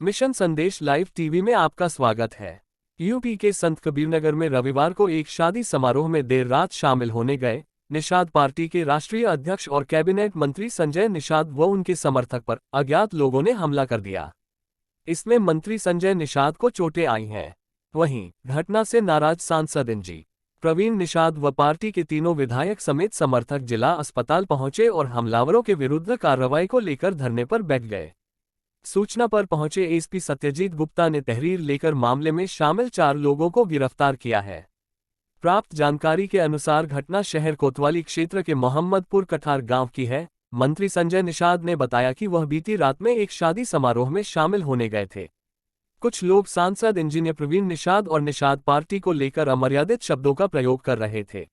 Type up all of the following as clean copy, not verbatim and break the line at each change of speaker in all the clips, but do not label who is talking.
Mission संदेश live TV में आपका स्वागत है। यूपी के संत कबीरनगर में रविवार को एक शादी समारोह में देर रात शामिल होने गए निषाद पार्टी के राष्ट्रीय अध्यक्ष और कैबिनेट मंत्री संजय निषाद व उनके समर्थक पर अज्ञात लोगों ने हमला कर दिया। इसमें मंत्री संजय निषाद को चोटें आई हैं। वहीं घटना से नाराज सांसद इंजी प्रवीण निषाद व पार्टी के तीनों विधायक समेत समर्थक जिला अस्पताल पहुंचे और हमलावरों के विरुद्ध कार्रवाई को लेकर धरने पर बैठ गए। सूचना पर पहुंचे एसपी सत्यजीत गुप्ता ने तहरीर लेकर मामले में शामिल 4 लोगों को गिरफ्तार किया है। प्राप्त जानकारी के अनुसार घटना शहर कोतवाली क्षेत्र के मोहम्मदपुर कठार गांव की है। मंत्री संजय निषाद ने बताया कि वह बीती रात में एक शादी समारोह में शामिल होने गए थे। कुछ लोग सांसद इंजीनियर प्रवीण निषाद और निषाद पार्टी को लेकर अमर्यादित शब्दों का प्रयोग कर रहे थे।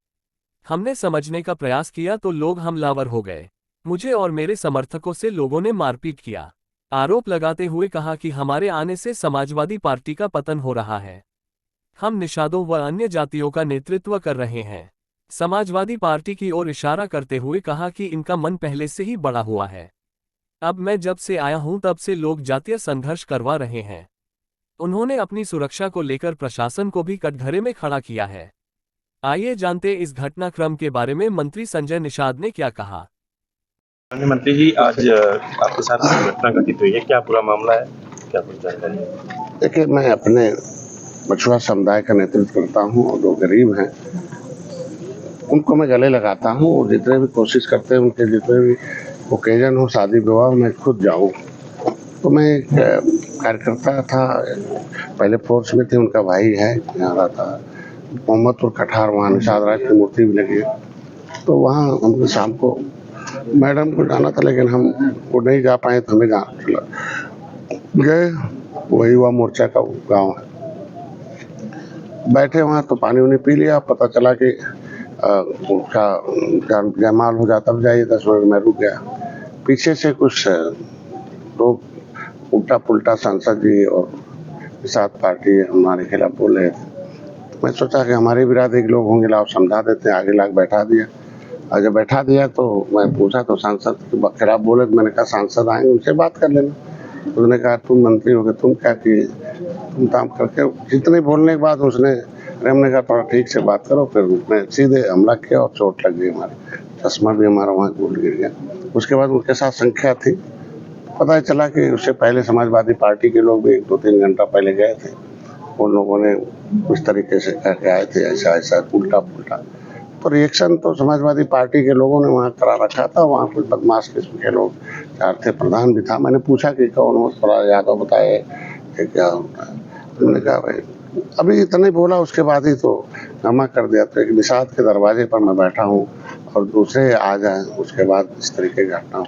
हमने समझने का प्रयास किया तो लोग हमलावर हो गए। मुझे और मेरे समर्थकों से लोगों ने मारपीट किया। आरोप लगाते हुए कहा कि हमारे आने से समाजवादी पार्टी का पतन हो रहा है। हम निषादों व अन्य जातियों का नेतृत्व कर रहे हैं। समाजवादी पार्टी की ओर इशारा करते हुए कहा कि इनका मन पहले से ही बड़ा हुआ है। अब मैं जब से आया हूं तब से लोग जातीय संघर्ष करवा रहे हैं। उन्होंने अपनी सुरक्षा को लेकर प्रशासन को भी कटघरे में खड़ा किया है। आइए जानते इस घटनाक्रम के बारे में मंत्री संजय निषाद ने क्या कहा।
माननीय मंत्री जी, आज आपके साथ घटना घटित हुई है, क्या पूरा मामला है, क्या कुछ जानकारी है?
देखिए, मैं अपने मछुआरा समुदाय का नेतृत्व करता हूं और जो गरीब हैं उनको मैं गले लगाता हूं और जितने भी कोशिश करते हैं उनके जितने भी ओकेजन हो, शादी विवाह, मैं खुद जाऊं। तो मैं एक कार्यकर्ता था, पहले फोर्स में थे, उनका भाई है, यहाँ रहता मोहम्मदपुर कठार, वहाँ निषाद राज की मूर्ति भी लगी है। तो वहाँ हमको शाम को मैडम को जाना था, लेकिन हम वो नहीं जा पाए तो हमें जाना चला गए। वही युवा मोर्चा का गांव है। बैठे वहाँ तो पानी उन्हें पी लिया। पता चला कि उसका जयमाल हो जाता, तब जाइए 10 मिनट में रुक गया। पीछे से कुछ लोग उल्टा पुल्टा सांसद जी और निषाद पार्टी हमारे खिलाफ बोल रहे थे। तो मैं सोचा कि हमारे बिरादरी के लोग होंगे, लाओ समझा देते हैं। आगे लाके बैठा दिया और जब बैठा दिया तो मैं पूछा तो सांसद के खिलाफ बोले। तो मैंने कहा सांसद आएंगे, उनसे बात कर लेना। तो उसने कहा तुम मंत्री हो गए, तुम क्या किए, तुम काम करके। जितने बोलने के बाद उसने, हमने कहा थोड़ा ठीक से बात करो। फिर उसने सीधे हमला किया और चोट लग गई, हमारे चश्मा भी हमारा वहाँ टूट गिर गया। उसके बाद उनके साथ संख्या थी। पता चला कि उससे पहले समाजवादी पार्टी के लोग भी 2-3 घंटा पहले गए थे। उन लोगों ने उस तरीके से कह के आए थे, ऐसा ऐसा उल्टा पुल्टा। तो रिएक्शन तो समाजवादी पार्टी के लोगों ने वहाँ करा रखा था। वहाँ कुछ बदमाश किस्म के लोग 4 थे, प्रधान भी था। मैंने पूछा कि कौन हो, थोड़ा यादव बताए क्या होता है। उन्होंने कहा भाई अभी इतना ही बोला, उसके बाद ही तो जमा कर दिया। तो एक निषाद के दरवाजे पर मैं बैठा हूँ और दूसरे आ जाए, उसके बाद इस तरीके की घटना हो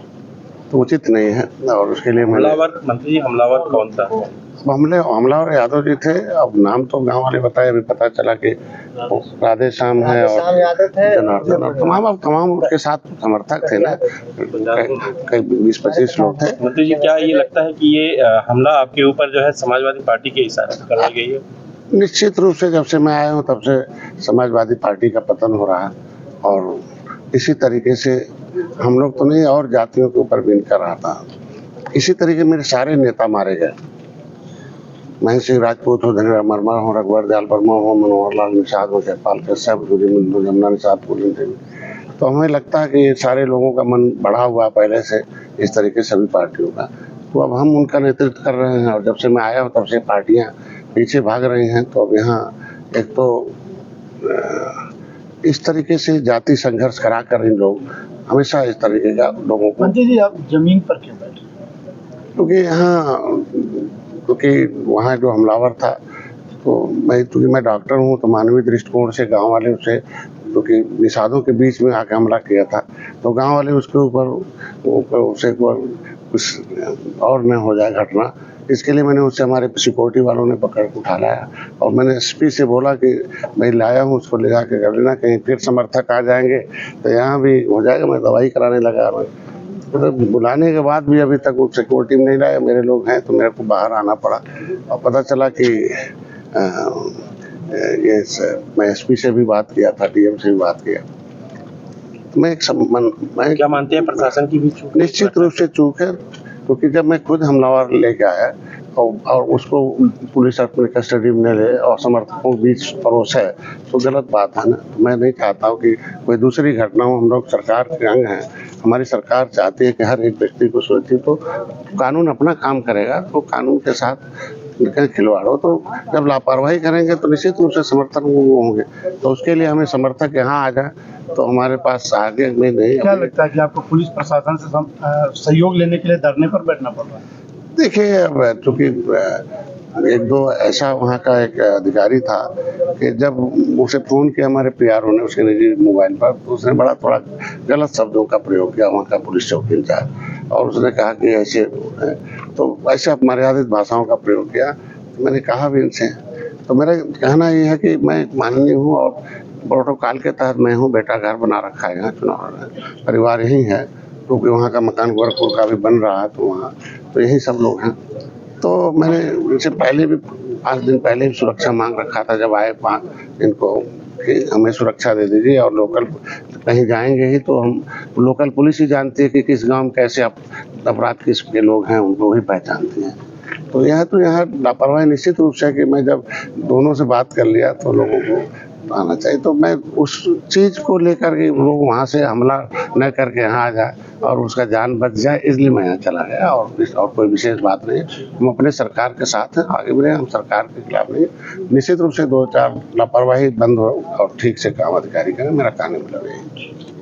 तो उचित नहीं है। और उसके लिए
हमलावर, मंत्री जी, हमलावर कौन था?
हमलावर यादव जी थे। अब नाम तो गांव वाले बताए, अभी पता चला कि राधे श्याम है और जनार्दन और तमाम उसके साथ समर्थक थे ना, कई 20-25 लोग थे।
मंत्री जी, क्या ये लगता है कि ये हमला आपके ऊपर जो है समाजवादी पार्टी के इशारे से करवाई गई है?
निश्चित रूप से जब से मैं आया हूँ तब से समाजवादी पार्टी का पतन हो रहा है और इसी तरीके से हम लोग तो नहीं और जातियों के ऊपर भी इनका रहा था। इसी तरीके मेरे सारे नेता मारे गए। महेश सिंह राजपूत हो, धनीराम वर्मा हो, रघुवर दयाल वर्मा हो, मनोहर लाल निषाद हो, जयपाल कश्यप, जमुना निषाद, पूजन देवी। तो हमें लगता है कि ये सारे लोगों का मन बढ़ा हुआ पहले से, इस तरीके से सभी पार्टियों का। तो अब हम उनका नेतृत्व कर रहे हैं और जब से मैं आया हूँ तब से पार्टियां पीछे भाग रही हैं। तो अब यहाँ एक तो इस तरीके से जाति संघर्ष करा कर इन लोग हमेशा इस तरीके का लोगों को।
मंत्री जी, आप जमीन पर क्यों बैठे?
क्योंकि वहाँ जो हमलावर था, तो क्योंकि मैं डॉक्टर हूँ तो मानवीय दृष्टिकोण से गांव वाले उसे, क्योंकि निषादों के बीच में आके हमला किया था, तो गांव वाले उसके ऊपर उसे कुछ और न हो जाए घटना, इसके लिए मैंने उससे, हमारे सिक्योरिटी वालों ने पकड़ के उठा लाया और मैंने एसपी से बोला कि मैं लाया हूँ, उसको ले जाके कर लेना, कहीं फिर समर्थक आ जाएंगे तो यहाँ भी हो जाएगा। मैं दवाई कराने लगा। तो बुलाने के बाद भी अभी तक वो सिक्योरिटी में नहीं लाया। मेरे लोग हैं तो मेरे को बाहर आना पड़ा और पता चला कि मैं एसपी से भी बात किया था, डीएम से भी बात किया। मैं
क्या मानते हैं प्रशासन की भी चूक?
निश्चित रूप से चूक है, क्योंकि जब मैं खुद हमलावर लेके आया और उसको पुलिस अपने कस्टडी में ले और समर्थकों के बीच परोसे तो गलत बात है ना। मैं नहीं चाहता हूँ कि कोई दूसरी घटना हो। हम लोग सरकार के अंग हैं, हमारी सरकार चाहती है कि हर एक व्यक्ति को सुरक्षित हो। कानून अपना काम करेगा तो कानून के साथ खिलवाड़ हो तो जब लापरवाही करेंगे तो निश्चित रूप से समर्थन वो होंगे। तो उसके लिए हमें समर्थक यहाँ आ जाए तो हमारे पास आगे में नहीं।
क्या लगता है कि आपको पुलिस प्रशासन से सहयोग लेने के लिए धरने पर बैठना पड़ रहा है?
देखिए, अब चूंकि एक दो ऐसा वहाँ का एक अधिकारी था कि जब उसे फ़ोन किया हमारे पीआरओ ने उसके निजी मोबाइल पर, तो उसने बड़ा थोड़ा गलत शब्दों का प्रयोग किया वहाँ का पुलिस चौकी इंचार्ज, और उसने कहा कि ऐसे तो ऐसे मर्यादित भाषाओं का प्रयोग किया। तो मैंने कहा भी इनसे, तो मेरा कहना ये है कि मैं माननीय हूँ और प्रोटोकॉल के तहत मैं हूँ। बेटा घर बना रखा है, यहाँ चुनाव परिवार यही है, क्योंकि वहाँ का मकान गोरखपुर का भी बन रहा है, तो वहाँ तो यही सब लोग हैं। तो मैंने इनसे पहले भी 5 दिन पहले भी सुरक्षा मांग रखा था जब आए इनको कि हमें सुरक्षा दे दीजिए, और लोकल कहीं जाएंगे ही तो हम लोकल पुलिस ही जानती है कि किस गांव में कैसे अपराध किसके लोग हैं, उनको ही पहचानती है। तो यहाँ लापरवाही निश्चित रूप से कि मैं जब दोनों से बात कर लिया तो लोगों को आना चाहिए, तो मैं उस चीज़ को लेकर के लोग वहाँ से हमला न करके यहाँ आ जाए और उसका जान बच जाए, इसलिए मैं यहाँ चला गया। और कोई विशेष बात नहीं, हम अपने सरकार के साथ हैं, आगे बढ़े, हम सरकार के खिलाफ नहीं। निश्चित रूप से 2-4 लापरवाही बंद हो और ठीक से काम अधिकारी करें, मेरा कहने में लगे।